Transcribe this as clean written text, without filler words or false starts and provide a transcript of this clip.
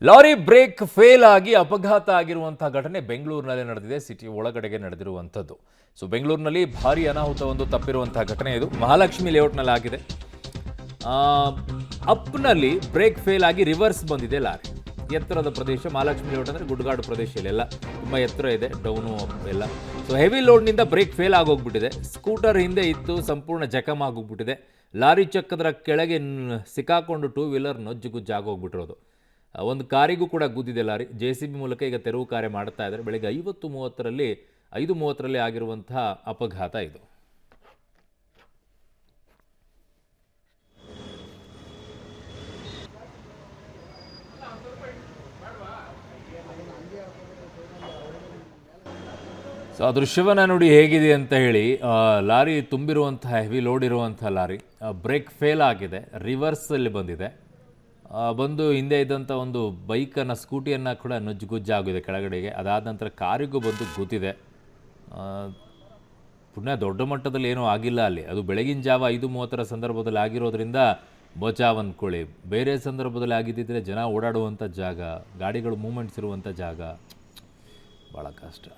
Lorry break fail ಆಗಿ ಅಪಘಾತ ಆಗಿರುವಂತಹ ಘಟನೆ ಬೆಂಗಳೂರಿನಲ್ಲಿ ನಡೆದಿದೆ. ಸಿಟಿ ಒಳಗಡೆಗೆ ನಡೆದಿರುವಂಥದ್ದು. ಸೊ ಬೆಂಗಳೂರಿನಲ್ಲಿ ಭಾರಿ ಅನಾಹುತ ಒಂದು ತಪ್ಪಿರುವಂತಹ ಘಟನೆ ಇದು. ಮಹಾಲಕ್ಷ್ಮಿ ಲೇಔಟ್ನಲ್ಲಿ ಆಗಿದೆ. ಅಪ್ನಲ್ಲಿ ಬ್ರೇಕ್ ಫೇಲ್ ಆಗಿ ರಿವರ್ಸ್ ಬಂದಿದೆ ಲಾರಿ. ಎತ್ತರದ ಪ್ರದೇಶ ಮಹಾಲಕ್ಷ್ಮಿ ಲೇಔಟ್ ಅಂದರೆ ಗುಡ್ಗಾಡು ಪ್ರದೇಶ ಇಲ್ಲೆಲ್ಲ ತುಂಬ ಎತ್ತರ ಇದೆ, ಡೌನು ಎಲ್ಲ. ಸೊ ಹೆವಿ ಲೋಡ್ನಿಂದ ಬ್ರೇಕ್ ಫೇಲ್ ಆಗೋಗ್ಬಿಟ್ಟಿದೆ. ಸ್ಕೂಟರ್ ಹಿಂದೆ ಇತ್ತು, ಸಂಪೂರ್ಣ ಜಖಮ್ ಆಗೋಗ್ಬಿಟ್ಟಿದೆ. ಲಾರಿ ಚಕ್ರದ ಕೆಳಗೆ ಸಿಕ್ಕಾಕೊಂಡು ಟೂ ವೀಲರ್ ನೊಜ್ಜುಗುಜ್ಜಾಗೋಗ್ಬಿಟ್ಟಿರೋದು. ಒಂದು ಕಾರಿಗೂ ಕೂಡ ಗುದ್ದಿದೆ ಲಾರಿ. JCB ಮೂಲಕ ಈಗ ತೆರವು ಕಾರ್ಯ ಮಾಡ್ತಾ ಇದ್ದಾರೆ. ಬೆಳಗ್ಗೆ 5:30ರಲ್ಲಿ ಆಗಿರುವಂತಹ ಅಪಘಾತ ಇದು. ಸೊ ಆ ದೃಶ್ಯವನ್ನು ನೋಡಿ ಹೇಗಿದೆ ಅಂತ ಹೇಳಿ. ಲಾರಿ ತುಂಬಿರುವಂತಹ ಹೆವಿ ಲೋಡ್ ಇರುವಂಥ ಲಾರಿ ಬ್ರೇಕ್ ಫೇಲ್ ಆಗಿದೆ, ರಿವರ್ಸಲ್ಲಿ ಬಂದಿದೆ. ಬಂದು ಹಿಂದೆ ಇದ್ದಂಥ ಒಂದು ಬೈಕನ್ನು, ಸ್ಕೂಟಿಯನ್ನು ಕೂಡ ನೊಜ್ಜುಗುಜ್ಜಾಗಿದೆ ಕೆಳಗಡೆಗೆ. ಅದಾದ ನಂತರ ಕಾರಿಗೂ ಬಂದು ಗುದ್ದಿದೆ. ಪುಣ್ಯ ದೊಡ್ಡ ಮಟ್ಟದಲ್ಲಿ ಏನೂ ಆಗಿಲ್ಲ ಅಲ್ಲಿ. ಅದು ಬೆಳಗಿನ ಜಾವ 5:30 ಸಂದರ್ಭದಲ್ಲಿ ಆಗಿರೋದ್ರಿಂದ ಬಚಾವ್ ಅಂದ್ಕೊಳ್ಳಿ. ಬೇರೆ ಸಂದರ್ಭದಲ್ಲಿ ಆಗಿದ್ದಿದ್ರೆ ಜನ ಓಡಾಡುವಂಥ ಜಾಗ, ಗಾಡಿಗಳು ಮೂಮೆಂಟ್ಸ್ ಇರುವಂಥ ಜಾಗ, ಭಾಳ ಕಷ್ಟ.